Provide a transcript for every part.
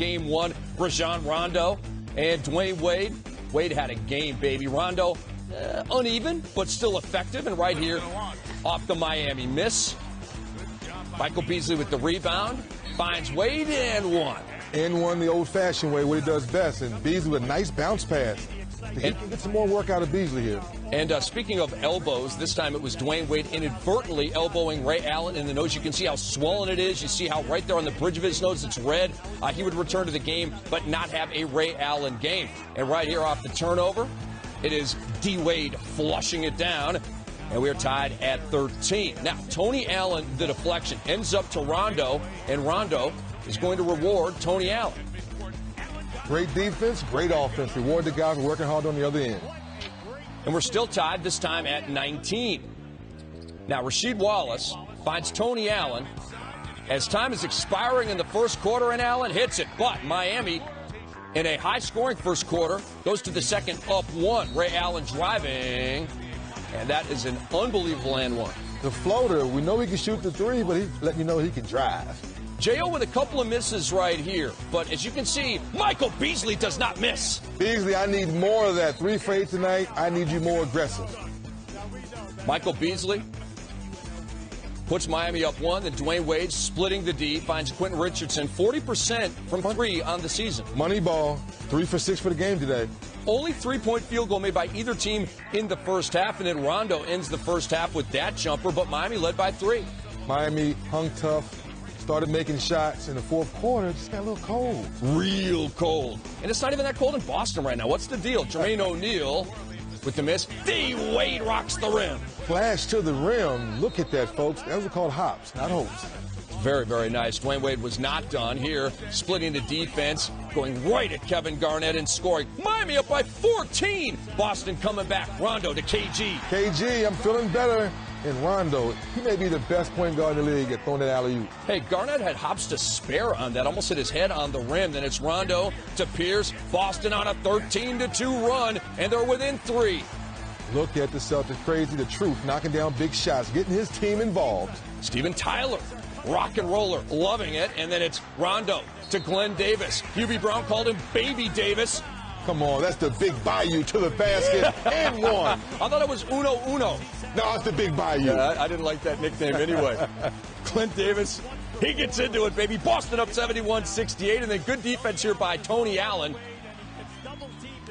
Game 1, Rajon Rondo and Dwayne Wade. Wade had a game, baby. Rondo, uneven, but still effective. And right here, off the Miami miss. Michael Beasley with the rebound. Finds Wade and one. And one the old-fashioned way, what he does best. And Beasley with a nice bounce pass. He can get some more work out of Beasley here. And speaking of elbows, this time it was Dwayne Wade inadvertently elbowing Ray Allen in the nose. You can see how swollen it is. You see how right there on the bridge of his nose it's red. He would return to the game but not have a Ray Allen game. And right here off the turnover, it is D. Wade flushing it down. And we're tied at 13. Now, Tony Allen, the deflection, ends up to Rondo, and Rondo is going to reward Tony Allen. Great defense, great offense. Reward the guy for working hard on the other end. And we're still tied, this time at 19. Now, Rasheed Wallace finds Tony Allen as time is expiring in the first quarter, and Allen hits it. But Miami, in a high-scoring first quarter, goes to the second up one. Ray Allen driving. And that is an unbelievable and one. The floater, we know he can shoot the three, but he's letting you know he can drive. J.O. with a couple of misses right here. But as you can see, Michael Beasley does not miss. Beasley, I need more of that. 3 for 8 tonight. I need you more aggressive. Michael Beasley puts Miami up one. Then Dwayne Wade splitting the D finds Quentin Richardson 40% from three on the season. Money ball, 3 for 6 for the game today. Only 3-point field goal made by either team in the first half, and then Rondo ends the first half with that jumper, but Miami led by 3. Miami hung tough, started making shots in the fourth quarter, just got a little cold. Real cold. And it's not even that cold in Boston right now. What's the deal? Jermaine O'Neal with the miss. D. Wade rocks the rim. Flash to the rim. Look at that, folks. Those are called hops, not hopes. Very, very nice. Dwayne Wade was not done here, splitting the defense, going right at Kevin Garnett and scoring. Miami up by 14. Boston coming back. Rondo to KG. KG, I'm feeling better. And Rondo, he may be the best point guard in the league at throwing that alley-oop. Hey, Garnett had hops to spare on that. Almost hit his head on the rim. Then it's Rondo to Pierce. Boston on a 13-2 run, and they're within 3. Look at the Celtics. Crazy, the truth, knocking down big shots, getting his team involved. Steven Tyler, rock and roller, loving it. And then it's Rondo to Glenn Davis. Hubie Brown called him Baby Davis. Come on, that's the big bayou to the basket and one. I thought it was Uno Uno. No, it's the big bayou. Yeah, I didn't like that nickname anyway. Clint Davis, he gets into it, baby. Boston up 71-68, and then good defense here by Tony Allen.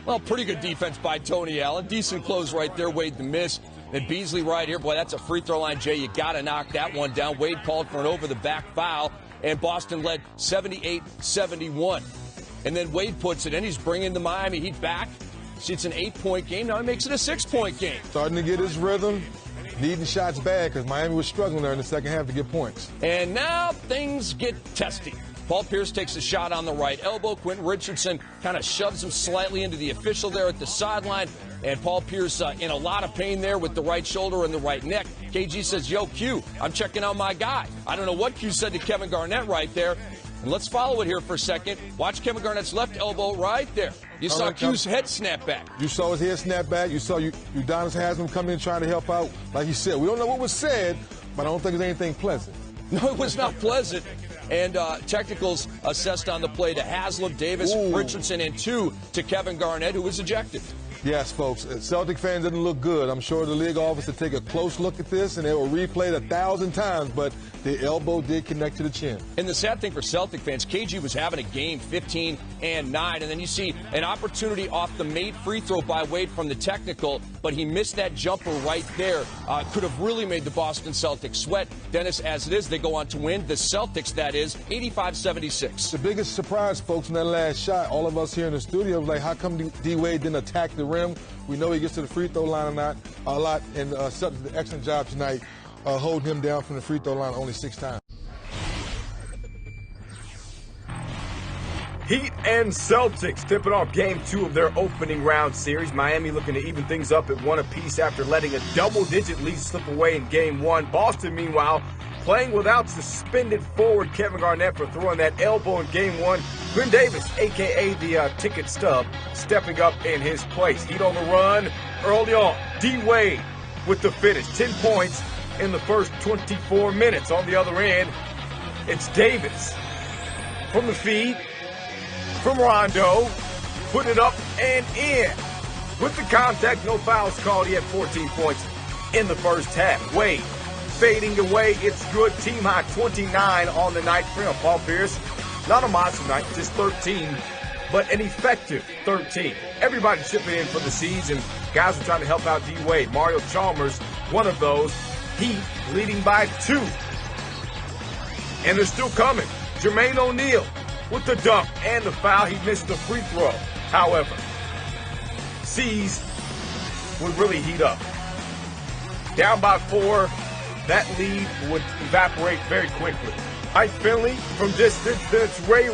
Well, pretty good defense by Tony Allen. Decent close right there. Wade the miss. And Beasley right here. Boy, that's a free throw line, Jay. You got to knock that one down. Wade called for an over-the-back foul, and Boston led 78-71. And then Wade puts it in. He's bringing the Miami Heat back. See, it's an 8-point game. Now he makes it a 6-point game. Starting to get his rhythm. Needing shots back because Miami was struggling there in the second half to get points. And now things get testy. Paul Pierce takes a shot on the right elbow. Quentin Richardson kind of shoves him slightly into the official there at the sideline. And Paul Pierce in a lot of pain there with the right shoulder and the right neck. KG says, yo, Q, I'm checking out my guy. I don't know what Q said to Kevin Garnett right there. And let's follow it here for a second. Watch Kevin Garnett's left elbow right there. You saw Q's head snap back. You saw his head snap back. You saw Udonis Haslam come in trying to help out. Like you said, we don't know what was said, but I don't think it's anything pleasant. No, it was not pleasant. And technicals assessed on the play to Haslam, Davis, Richardson, and 2 to Kevin Garnett, who was ejected. Yes, folks, Celtic fans didn't look good. I'm sure the league office will take a close look at this, and they will replay it 1,000 times, but the elbow did connect to the chin. And the sad thing for Celtic fans, KG was having a game 15-9, and then you see an opportunity off the made free throw by Wade from the technical, but he missed that jumper right there. Could have really made the Boston Celtics sweat. Dennis, as it is, they go on to win. The Celtics, that is, 85-76. The biggest surprise, folks, in that last shot, all of us here in the studio was like, how come D. Wade didn't attack the rim? We know he gets to the free throw line a lot, and Celtics did an excellent job tonight holding him down from the free throw line only 6 times. Heat and Celtics tipping off Game 2 of their opening round series. Miami looking to even things up at 1 apiece after letting a double-digit lead slip away in Game 1. Boston, meanwhile, playing without suspended forward Kevin Garnett for throwing that elbow in Game 1. Glenn Davis, a.k.a. the ticket stub, stepping up in his place. Heat on the run early on. D. Wade with the finish. 10 points in the first 24 minutes. On the other end, it's Davis from the feed. from Rondo. Put it up and in. With the contact, no fouls called. He had 14 points in the first half. Wade fading away. It's good. Team high 29 on the night for him. Paul Pierce, not a monster night, just 13, but an effective 13. Everybody chipping in for the season. Guys are trying to help out D. Wade. Mario Chalmers, one of those. Heat leading by 2. And they're still coming. Jermaine O'Neal with the dunk and the foul. He missed the free throw. However, C's would really heat up. Down by 4, that lead would evaporate very quickly. Mike Finley from distance, that's Ray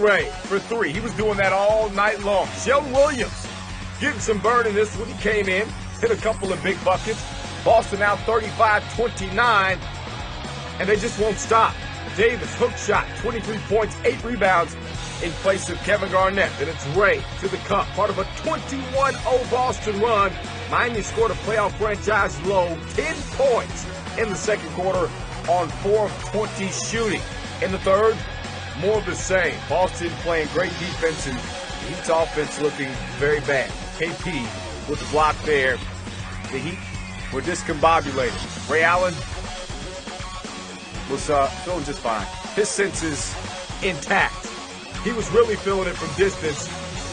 for 3. He was doing that all night long. Sheldon Williams getting some burn in this when he came in, hit a couple of big buckets. Boston now 35-29, and they just won't stop. Davis, hook shot, 23 points, 8 rebounds in place of Kevin Garnett. Then it's Ray to the cup, part of a 21-0 Boston run. Miami scored a playoff franchise low, 10 points in the second quarter on 4 of 20 shooting. In the third, more of the same. Boston playing great defense and Heat's offense looking very bad. KP with the block there. The Heat were discombobulated. Ray Allen was feeling just fine. His senses intact. He was really feeling it from distance.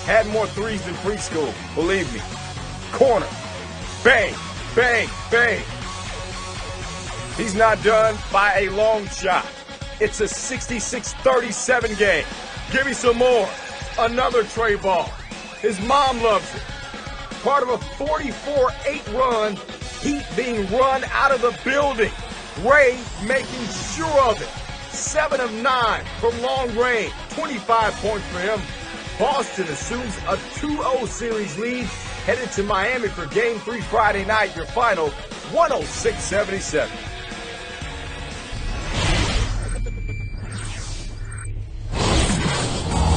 Had more threes than preschool, believe me. Corner. Bang, bang, bang. He's not done by a long shot. It's a 66-37 game. Give me some more. Another Trey ball. His mom loves it. Part of a 44-8 run. Heat being run out of the building. Ray making sure of it. 7 of 9 from long range. 25 points for him. Boston assumes a 2-0 series lead. Headed to Miami for Game 3 Friday night. Your final, 106-77.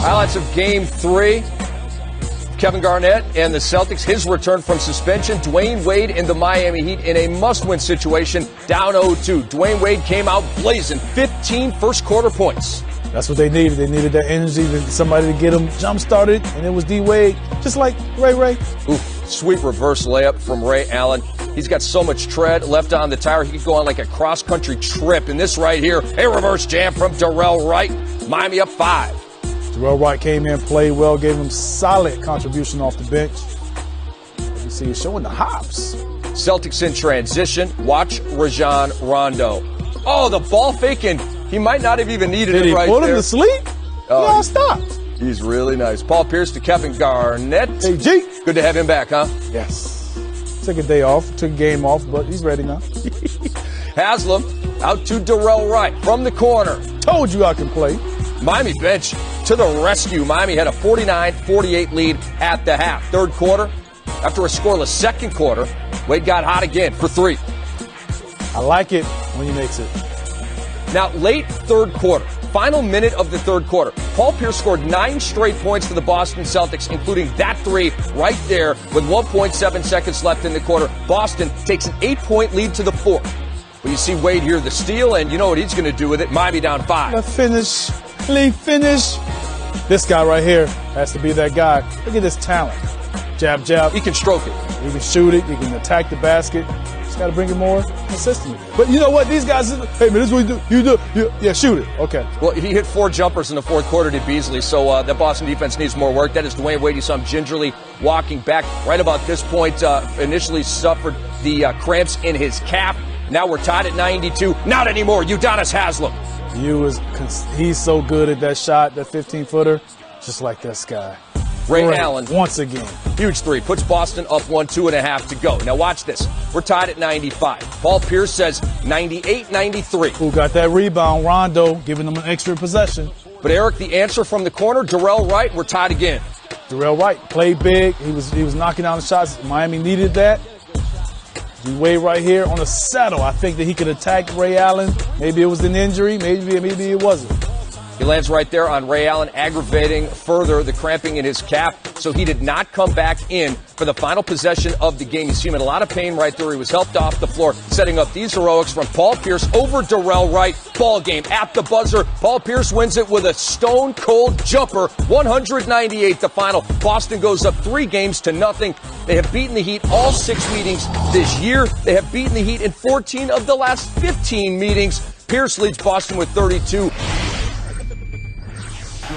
Highlights of Game 3. Kevin Garnett and the Celtics, his return from suspension. Dwayne Wade and the Miami Heat in a must-win situation, down 0-2. Dwayne Wade came out blazing, 15 first-quarter points. That's what they needed. They needed that energy, somebody to get them jump-started, and it was D. Wade, just like Ray. Ooh, sweet reverse layup from Ray Allen. He's got so much tread left on the tire, he could go on like a cross-country trip. And this right here, a reverse jam from Darrell Wright. Miami up 5. Darrell Wright came in, played well, gave him solid contribution off the bench. You see, he's showing the hops. Celtics in transition. Watch Rajon Rondo. Oh, the ball faking. He might not have even needed it right there. Did he put him to sleep? Oh, no, stop. He's really nice. Paul Pierce to Kevin Garnett. Hey, G. Good to have him back, huh? Yes. Took a day off, took a game off, but he's ready now. Haslam out to Darrell Wright from the corner. Told you I can play. Miami bench to the rescue. Miami had a 49-48 lead at the half. Third quarter, after a scoreless second quarter, Wade got hot again for 3. I like it when he makes it. Now, late third quarter, final minute of the third quarter, Paul Pierce scored 9 straight points for the Boston Celtics, including that 3 right there with 1.7 seconds left in the quarter. Boston takes an 8-point lead to the 4th. But you see Wade here, the steal, and you know what he's going to do with it. Miami down 5. The finish. Lead finish. This guy right here has to be that guy. Look at this talent. Jab, jab. He can stroke it. He can shoot it. He can attack the basket. Just got to bring it more consistently. But you know what? These guys, hey, man, this is what you do. Yeah, shoot it. Okay. Well, he hit 4 jumpers in the fourth quarter to Beasley, so the Boston defense needs more work. That is Dwayne Wade. You saw him gingerly walking back right about this point. Initially suffered the cramps in his calf. Now we're tied at 92. Not anymore. Udonis Haslam. He's so good at that shot, that 15-footer, just like this guy. Ray Allen. Once again. Huge 3. Puts Boston up 1, 2.5 to go. Now watch this. We're tied at 95. Paul Pierce says 98-93. Who got that rebound? Rondo, giving them an extra possession. But Eric, the answer from the corner, Darrell Wright, we're tied again. Darrell Wright played big. He was knocking down the shots. Miami needed that. D-Wade right here on the settle. I think that he could attack Ray Allen. Maybe it was an injury. Maybe it wasn't. He lands right there on Ray Allen, aggravating further the cramping in his calf. So he did not come back in for the final possession of the game. You see him in a lot of pain right there. He was helped off the floor, setting up these heroics from Paul Pierce over Darrell Wright. Ball game at the buzzer. Paul Pierce wins it with a stone-cold jumper. 198 the final. Boston goes up 3-0. They have beaten the Heat all 6 meetings this year. They have beaten the Heat in 14 of the last 15 meetings. Pierce leads Boston with 32.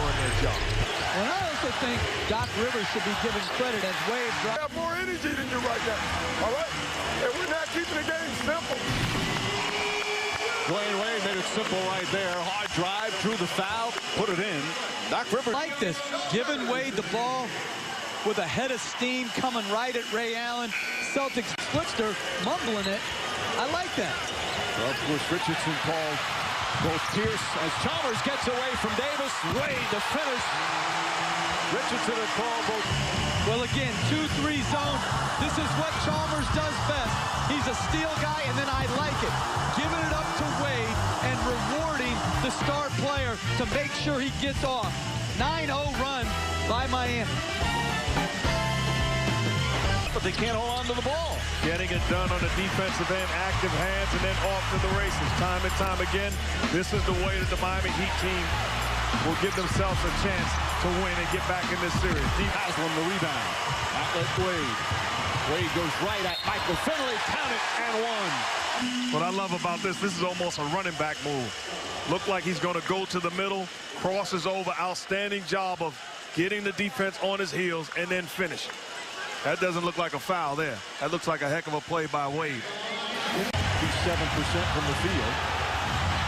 And I also think Doc Rivers should be given credit as Wade I have more energy than you right now, all right? And we're not keeping the game simple. Dwayne Wade made it simple right there. Hard drive, drew the foul, put it in. Doc Rivers. Like this, giving Wade the ball with a head of steam coming right at Ray Allen. Celtics Splitter mumbling it. I like that. Well, of course, Richardson called both Pierce as Chalmers gets away from Davis. Wade to finish. Richardson had called both. Well, again, 2-3 zone. This is what Chalmers does best. He's a steal guy, and then I like it. Giving it up to Wade and rewarding the star player to make sure he gets off. 9-0 run by Miami. But they can't hold on to the ball. Getting it done on the defensive end, active hands, and then off to the races. Time and time again, this is the way that the Miami Heat team will give themselves a chance to win and get back in this series. Deep Haslam the rebound. Outlet Wade. Wade goes right at Michael Finley. Count it and one. What I love about this is almost a running back move. Looked like he's going to go to the middle, crosses over. Outstanding job of getting the defense on his heels and then finish. That doesn't look like a foul there. That looks like a heck of a play by Wade. 57% from the field.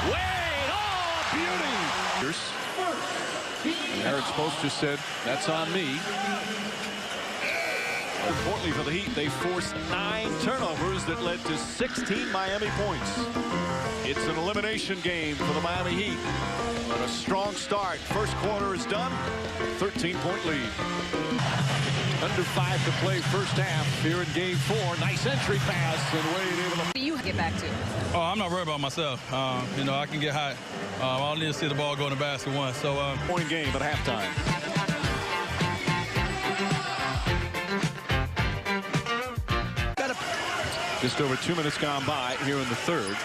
Wade, oh, beauty! And Eric Spoelstra said, that's on me. Importantly for the Heat, they forced 9 turnovers that led to 16 Miami points. It's an elimination game for the Miami Heat. And a strong start. First quarter is done. 13-point lead. Under 5 to play first half here in game 4. Nice entry pass, and Wade able to... You get back to? Oh, I'm not worried about myself. You know, I can get hot. All I need to see the ball go in the basket once. So, point game at halftime. Just over 2 minutes gone by here in the third.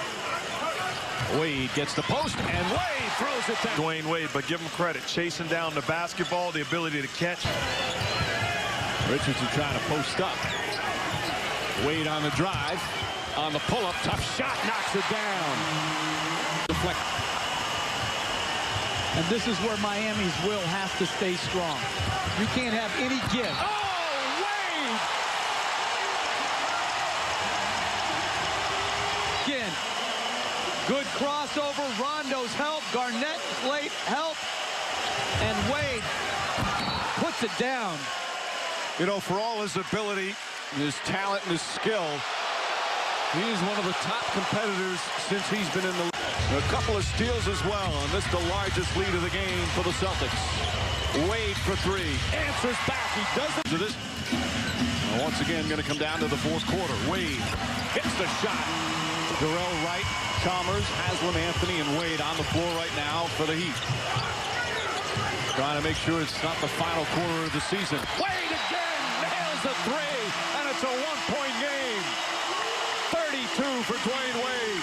Wade gets the post, and Wade throws it down. Dwayne Wade, but give him credit. Chasing down the basketball, the ability to catch. Richardson trying to post up. Wade on the drive. On the pull-up, tough shot, knocks it down. Deflect. And this is where Miami's will has to stay strong. You can't have any give. Oh, Wade! Again, good crossover. Rondo's help. Garnett late help. And Wade puts it down. You know, for all his ability, his talent, and his skill, he is one of the top competitors since he's been in the league. A couple of steals as well, and this is the largest lead of the game for the Celtics. Wade for 3. Answers back. He does it to this. Once again, going to come down to the fourth quarter. Wade hits the shot. Darrell Wright, Chalmers, Haslam, Anthony, and Wade on the floor right now for the Heat. Trying to make sure it's not the final quarter of the season. Wade again nails the 3, and it's a one-point game. 32 for Dwayne Wade.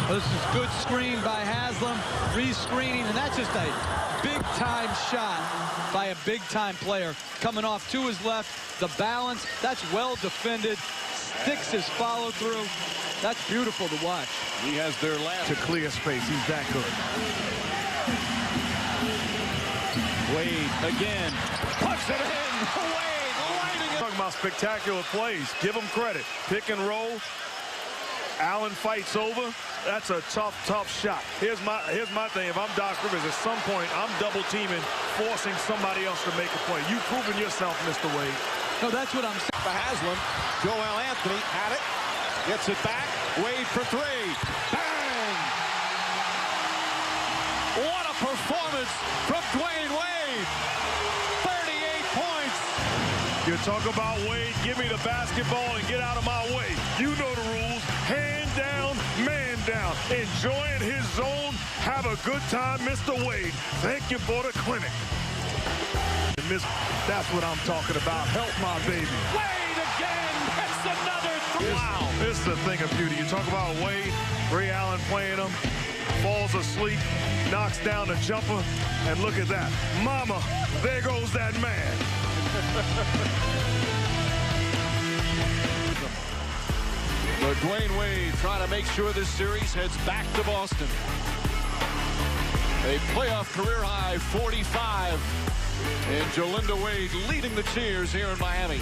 This is good screen by Haslam, re-screening, and that's just a big-time shot by a big-time player. Coming off to his left, the balance, that's well defended. Sticks his follow-through. That's beautiful to watch. He has their last to clear space. He's that good. Wade again. Puts it in. Wade lighting it. Talking about spectacular plays. Give him credit. Pick and roll. Allen fights over. That's a tough shot. Here's my thing. If I'm Doc Rivers, at some point, I'm double teaming, forcing somebody else to make a play. You've proven yourself, Mr. Wade. No, that's what I'm saying. For Haslam, Joel Anthony had it. Gets it back. Wade for 3. Bang! What a performance from Dwayne Wade. 38 points. You talk about Wade, give me the basketball and get out of my way. You know the rules. Hand down, man down, enjoying his zone. Have a good time, Mr. Wade. Thank you for the clinic. That's what I'm talking about. Help my baby. Wade again. That's another three. Wow. This is the thing of beauty. You talk about Wade, Ray Allen playing him, falls asleep, knocks down the jumper, and look at that. Mama, there goes that man. But Dwayne Wade trying to make sure this series heads back to Boston. A playoff career high 45. And Jolinda Wade leading the cheers here in Miami.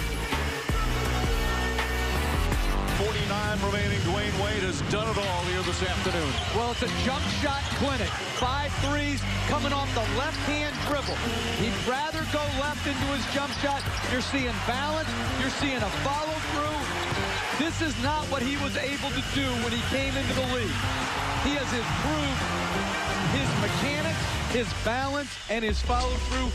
49 remaining. Dwayne Wade has done it all here this afternoon. Well, it's a jump shot clinic. 5 threes coming off the left-hand dribble. He'd rather go left into his jump shot. You're seeing balance. You're seeing a follow-through. This is not what he was able to do when he came into the league. He has improved his mechanics, his balance, and his follow-through.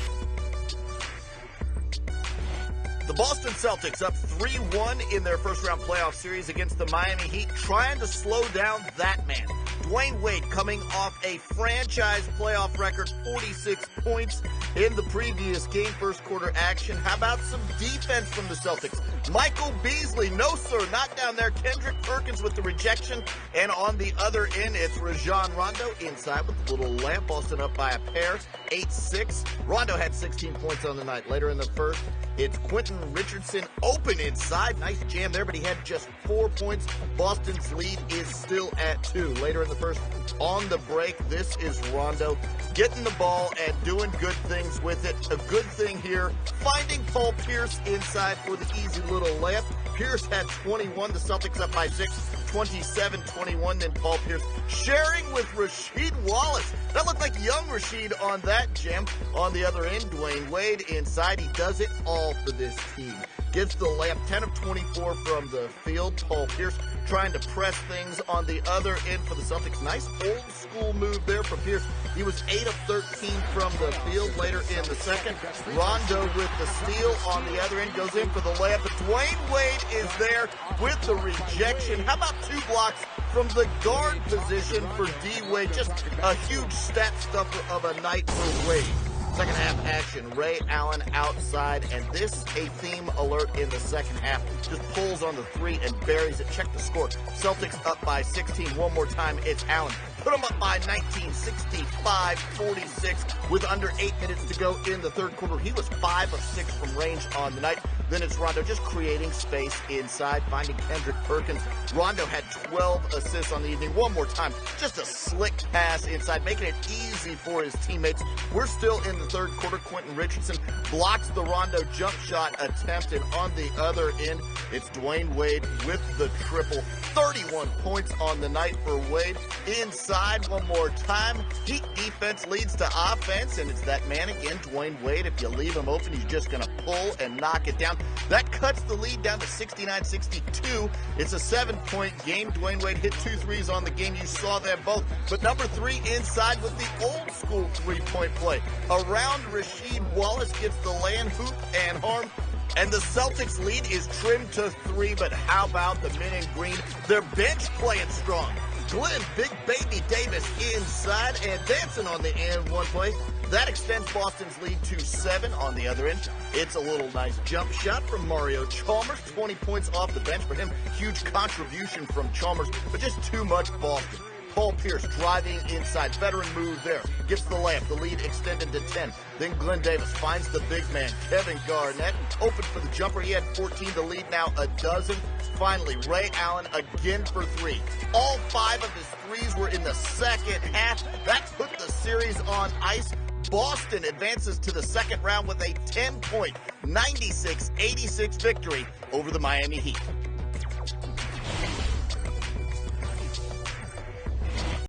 The Boston Celtics up 3-1 in their first-round playoff series against the Miami Heat, trying to slow down that man. Dwayne Wade coming off a franchise playoff record, 46 points in the previous game, first quarter action. How about some defense from the Celtics? Michael Beasley, no sir, not down there. Kendrick Perkins with the rejection. And on the other end, it's Rajon Rondo inside with the little lamp. Boston up by a pair, 8-6. Rondo had 16 points on the night. Later in the first, it's Quentin Richardson open inside. Nice jam there, but he had just 4 points. Boston's lead is still at 2. Later in the first, on the break, this is Rondo getting the ball and doing good things with it. A good thing here, finding Paul Pierce inside for the easy little layup. Pierce had 21. The Celtics up by 6, 27-21. Then Paul Pierce sharing with Rasheed Wallace. That looked like young Rasheed on that jam. On the other end, Dwayne Wade inside. He does it all for this team. Gets the layup, 10 of 24 from the field. Paul Pierce trying to press things on the other end for the Celtics. Nice old school move there from Pierce. He was 8 of 13 from the field later in the second. Rondo with the steal on the other end, goes in for the layup. But Dwayne Wade is there with the rejection. How about 2 blocks from the guard position for D-Wade? Just a huge stat stuffer of a night for Wade. Second half action, Ray Allen outside, and this is a theme alert in the second half. Just pulls on the 3 and buries it. Check the score. Celtics up by 16. One more time, it's Allen. Put them up by 19, 65-46 with under 8 minutes to go in the third quarter. He was 5 of 6 from range on the night. Then it's Rondo just creating space inside, finding Kendrick Perkins. Rondo had 12 assists on the evening. One more time, just a slick pass inside, making it easy for his teammates. We're still in the third quarter. Quentin Richardson blocks the Rondo jump shot attempt, and on the other end, it's Dwayne Wade with the triple. 31 points on the night for Wade. Inside one more time. Heat defense leads to offense, and it's that man again, Dwayne Wade. If you leave him open, he's just going to pull and knock it down. That cuts the lead down to 69-62. It's a 7-point game. Dwayne Wade hit 2 threes on the game. You saw them both. But number 3 inside with the old school 3-point play. Around Rasheed Wallace gets the land hoop and harm. And the Celtics lead is trimmed to 3, but how about the men in green? Their bench playing strong. Glenn Big Baby Davis inside and dancing on the end one play. That extends Boston's lead to 7 on the other end. It's a little nice jump shot from Mario Chalmers. 20 points off the bench for him. Huge contribution from Chalmers, but just too much Boston. Paul Pierce driving inside. Veteran move there. Gets the layup. The lead extended to 10. Then Glenn Davis finds the big man, Kevin Garnett. Open for the jumper. He had 14. The lead now a dozen. Finally, Ray Allen again for 3. All 5 of his threes were in the second half. That put the series on ice. Boston advances to the second round with a 10-point, 96-86 victory over the Miami Heat.